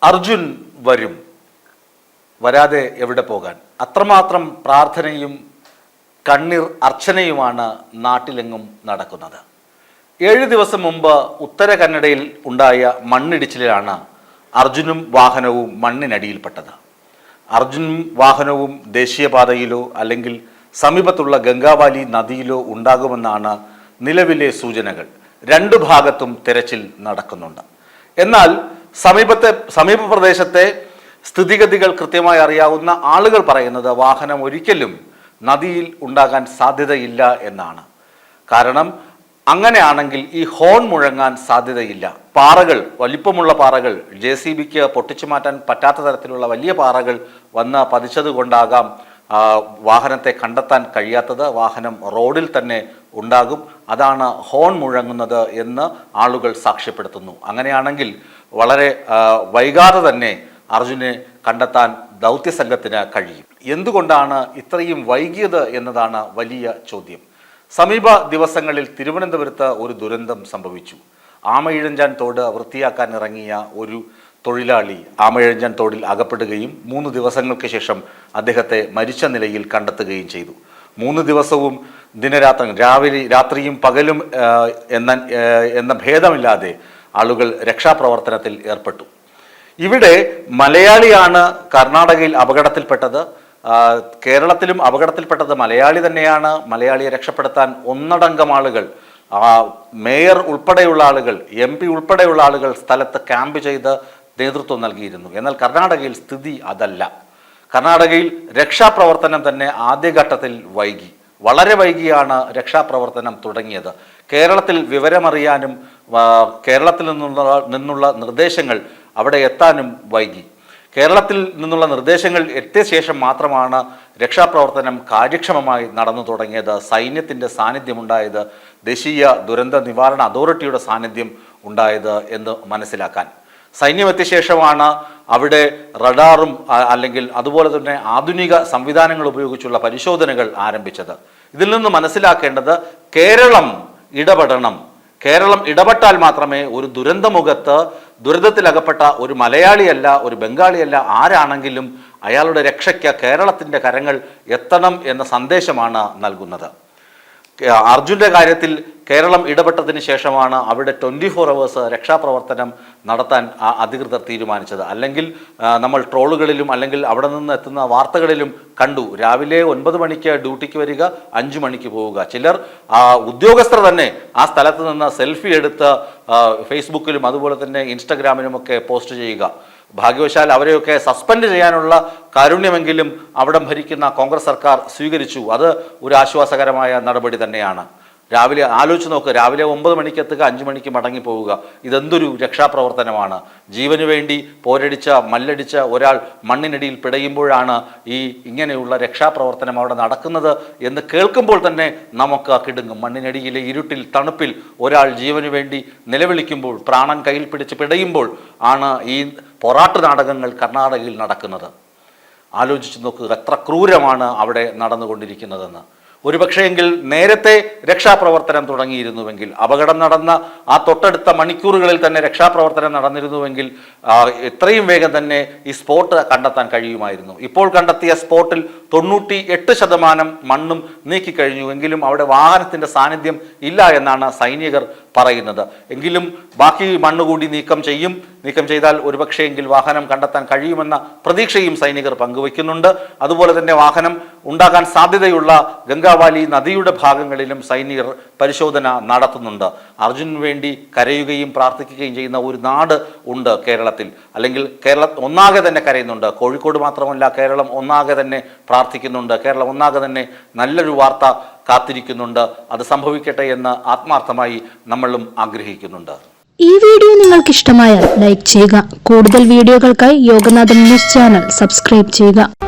അർജുൻ വരും, വരാതെ എവിടെ പോകാൻ? അത്രമാത്രം പ്രാർത്ഥനയും കണ്ണീർ അർച്ചനയുമാണ് നാട്ടിലെങ്ങും നടക്കുന്നത്. 7 ദിവസം മുമ്പ് ഉത്തര കന്നഡയിൽ ഉണ്ടായ മണ്ണിടിച്ചിലാണ് അർജുനും വാഹനവും മണ്ണിനടിയിൽപ്പെട്ടത്. അർജുനും വാഹനവും ദേശീയപാതയിലോ അല്ലെങ്കിൽ സമീപത്തുള്ള ഗംഗാവാലി നദിയിലോ ഉണ്ടാകുമെന്നാണ് നിലവിലെ സൂചനകൾ. 2 ഭാഗത്തും തെരച്ചിൽ നടക്കുന്നുണ്ട്. എന്നാൽ സമീപ പ്രദേശത്തെ സ്ഥിതിഗതികൾ കൃത്യമായി അറിയാവുന്ന ആളുകൾ പറയുന്നത് വാഹനം ഒരിക്കലും നദിയിൽ ഉണ്ടാകാൻ സാധ്യതയില്ല എന്നാണ്. കാരണം അങ്ങനെയാണെങ്കിൽ ഈ ഹോൺ മുഴങ്ങാൻ സാധ്യതയില്ല. പാറകൾ, വലിപ്പമുള്ള പാറകൾ, JCBക്ക് പൊട്ടിച്ചു മാറ്റാൻ പറ്റാത്ത തരത്തിലുള്ള വലിയ പാറകൾ വന്ന് പതിച്ചത് കൊണ്ടാകാം വാഹനത്തെ കണ്ടെത്താൻ കഴിയാത്തത്. വാഹനം റോഡിൽ തന്നെ ഉണ്ടാകും, അതാണ് ഹോൺ മുഴങ്ങുന്നത് എന്ന് ആളുകൾ സാക്ഷ്യപ്പെടുത്തുന്നു. അങ്ങനെയാണെങ്കിൽ വളരെ വൈകാതെ തന്നെ അർജുനെ കണ്ടെത്താൻ ദൗത്യസംഘത്തിന് കഴിയും. എന്തുകൊണ്ടാണ് ഇത്രയും വൈകിയത് എന്നതാണ് വലിയ ചോദ്യം. സമീപ ദിവസങ്ങളിൽ തിരുവനന്തപുരത്ത് ഒരു ദുരന്തം സംഭവിച്ചു. ആമയിഴഞ്ചാൻ തോട് വൃത്തിയാക്കാൻ ഇറങ്ങിയ ഒരു തൊഴിലാളി ആമയിഴഞ്ചാൻ തോടിൽ അകപ്പെടുകയും 3 ദിവസങ്ങൾക്ക് ശേഷം അദ്ദേഹത്തെ മരിച്ച നിലയിൽ കണ്ടെത്തുകയും ചെയ്തു. 3 ദിവസവും രാത്രിയും പകലും എന്ന ഭേദമില്ലാതെ ആളുകൾ രക്ഷാപ്രവർത്തനത്തിൽ ഏർപ്പെട്ടു. ഇവിടെ മലയാളിയാണ് കർണാടകയിൽ അപകടത്തിൽപ്പെട്ടത്. കേരളത്തിലും അപകടത്തിൽപ്പെട്ടത് മലയാളി തന്നെയാണ്. മലയാളിയെ രക്ഷപ്പെടുത്താൻ ഒന്നടങ്കം ആളുകൾ, മേയർ ഉൾപ്പെടെയുള്ള ആളുകൾ, MP ഉൾപ്പെടെയുള്ള ആളുകൾ സ്ഥലത്ത് ക്യാമ്പ് ചെയ്ത് നേതൃത്വം നൽകിയിരുന്നു. എന്നാൽ കർണാടകയിൽ സ്ഥിതി അതല്ല. കർണാടകയിൽ രക്ഷാപ്രവർത്തനം തന്നെ ആദ്യഘട്ടത്തിൽ വൈകി. വളരെ വൈകിയാണ് രക്ഷാപ്രവർത്തനം തുടങ്ങിയത്. കേരളത്തിൽ വിവരമറിയാനും കേരളത്തിൽ നിന്നുള്ള നിർദ്ദേശങ്ങൾ അവിടെ എത്താനും വൈകി. കേരളത്തിൽ നിന്നുള്ള നിർദ്ദേശങ്ങൾ എത്തിയ ശേഷം മാത്രമാണ് രക്ഷാപ്രവർത്തനം കാര്യക്ഷമമായി നടന്നു തുടങ്ങിയത്. സൈന്യത്തിൻ്റെ സാന്നിധ്യമുണ്ടായത്, ദേശീയ ദുരന്ത നിവാരണ അതോറിറ്റിയുടെ സാന്നിധ്യം ഉണ്ടായത് എന്ന് മനസ്സിലാക്കാൻ. സൈന്യം എത്തിയ ശേഷമാണ് അവിടെ റഡാറും അല്ലെങ്കിൽ അതുപോലെ തന്നെ ആധുനിക സംവിധാനങ്ങൾ ഉപയോഗിച്ചുള്ള പരിശോധനകൾ ആരംഭിച്ചത്. ഇതിൽ നിന്ന് മനസ്സിലാക്കേണ്ടത് കേരളം ഇടപെടണം. കേരളം ഇടപെട്ടാൽ മാത്രമേ ഒരു ദുരന്തത്തിലകപ്പെട്ട ഒരു മലയാളിയല്ല, ഒരു ബംഗാളിയല്ല, ആരാണെങ്കിലും അയാളുടെ രക്ഷയ്ക്ക് കേരളത്തിൻ്റെ കരങ്ങൾ എത്തണം എന്ന സന്ദേശമാണ് നൽകുന്നത്. അർജുൻ്റെ കാര്യത്തിൽ കേരളം ഇടപെട്ടതിന് ശേഷമാണ് അവിടെ 24 hours രക്ഷാപ്രവർത്തനം നടത്താൻ അധികൃതർ തീരുമാനിച്ചത്. അല്ലെങ്കിൽ നമ്മൾ ട്രോളുകളിലും അല്ലെങ്കിൽ അവിടെ നിന്ന് എത്തുന്ന വാർത്തകളിലും കണ്ടു, രാവിലെ 9 മണിക്ക് ഡ്യൂട്ടിക്ക് വരിക, 5 മണിക്ക് പോവുക. ചിലർ ഉദ്യോഗസ്ഥർ തന്നെ ആ സ്ഥലത്ത് നിന്ന് സെൽഫി എടുത്ത് ഫേസ്ബുക്കിലും അതുപോലെ തന്നെ ഇൻസ്റ്റഗ്രാമിലുമൊക്കെ പോസ്റ്റ് ചെയ്യുക. ഭാഗ്യവശാൽ അവരെയൊക്കെ സസ്പെൻഡ് ചെയ്യാനുള്ള കാരുണ്യമെങ്കിലും അവിടെ ഭരിക്കുന്ന കോൺഗ്രസ് സർക്കാർ സ്വീകരിച്ചു. അത് ഒരു ആശ്വാസകരമായ നടപടി തന്നെയാണ്. രാവിലെ ആലോചിച്ച് നോക്ക്, രാവിലെ 9 മണിക്ക് എത്തുക, 5 മണിക്ക് മടങ്ങി പോവുക. ഇതെന്തൊരു രക്ഷാപ്രവർത്തനമാണ്. ജീവന് വേണ്ടി മല്ലടിച്ച ഒരാൾ മണ്ണിനടിയിൽ പിടയുമ്പോഴാണ് ഇങ്ങനെയുള്ള രക്ഷാപ്രവർത്തനം അവിടെ നടക്കുന്നത് എന്ന് കേൾക്കുമ്പോൾ തന്നെ നമുക്ക് കിടുങ്ങും. മണ്ണിനടിയിലെ ഇരുട്ടിൽ തണുപ്പിൽ ഒരാൾ ജീവന് വേണ്ടി നിലവിളിക്കുമ്പോൾ, പ്രാണൻ കയ്യിൽ പിടിച്ച് പിടയുമ്പോൾ ആണ് ഈ പൊറാട്ട് നാടകങ്ങൾ കർണാടകയിൽ നടക്കുന്നത്. ആലോചിച്ച് നോക്കുക, എത്ര ക്രൂരമാണ് അവിടെ നടന്നുകൊണ്ടിരിക്കുന്നതെന്ന്. ഒരുപക്ഷെയെങ്കിൽ നേരത്തെ രക്ഷാപ്രവർത്തനം തുടങ്ങിയിരുന്നുവെങ്കിൽ, അപകടം നടന്ന ആ തൊട്ടടുത്ത മണിക്കൂറുകളിൽ തന്നെ രക്ഷാപ്രവർത്തനം നടന്നിരുന്നുവെങ്കിൽ എത്രയും വേഗം തന്നെ ഈ സ്പോട്ട് കണ്ടെത്താൻ കഴിയുമായിരുന്നു. ഇപ്പോൾ കണ്ടെത്തിയ സ്പോട്ടിൽ 98% മണ്ണും നീക്കിക്കഴിഞ്ഞു. എങ്കിലും അവിടെ വാഹനത്തിൻ്റെ സാന്നിധ്യം ഇല്ല എന്നാണ് സൈനികർ പറയുന്നത്. എങ്കിലും ബാക്കി മണ്ണ് കൂടി നീക്കം ചെയ്താൽ ഒരുപക്ഷെയെങ്കിൽ വാഹനം കണ്ടെത്താൻ കഴിയുമെന്ന പ്രതീക്ഷയും സൈനികർ പങ്കുവയ്ക്കുന്നുണ്ട്. അതുപോലെ തന്നെ വാഹനം ഉണ്ടാകാൻ സാധ്യതയുള്ള ഗംഗാവാലി നദിയുടെ ഭാഗങ്ങളിലും സൈനികർ പരിശോധന നടത്തുന്നുണ്ട്. അർജുനു വേണ്ടി കരയുകയും പ്രാർത്ഥിക്കുകയും ചെയ്യുന്ന ഒരു നാട് ഉണ്ട് കേരളത്തിൽ, അല്ലെങ്കിൽ കേരളം ഒന്നാകെ തന്നെ കരയുന്നുണ്ട്. കോഴിക്കോട് മാത്രമല്ല, കേരളം ഒന്നാകെ തന്നെ പ്രാർത്ഥിക്കുന്നുണ്ട്. കേരളം ഒന്നാകെ തന്നെ നല്ലൊരു വാർത്ത കാത്തിരിക്കുന്നുണ്ട്. അത് സംഭവിക്കട്ടെ എന്ന് ആത്മാർത്ഥമായി നമ്മളും ആഗ്രഹിക്കുന്നുണ്ട്. ഈ വീഡിയോ നിങ്ങൾക്ക് ഇഷ്ടമായാൽ ലൈക്ക് ചെയ്യുക. കൂടുതൽ വീഡിയോകൾക്കായി യോഗനാഥൻ ന്യൂസ് ചാനൽ സബ്സ്ക്രൈബ് ചെയ്യുക.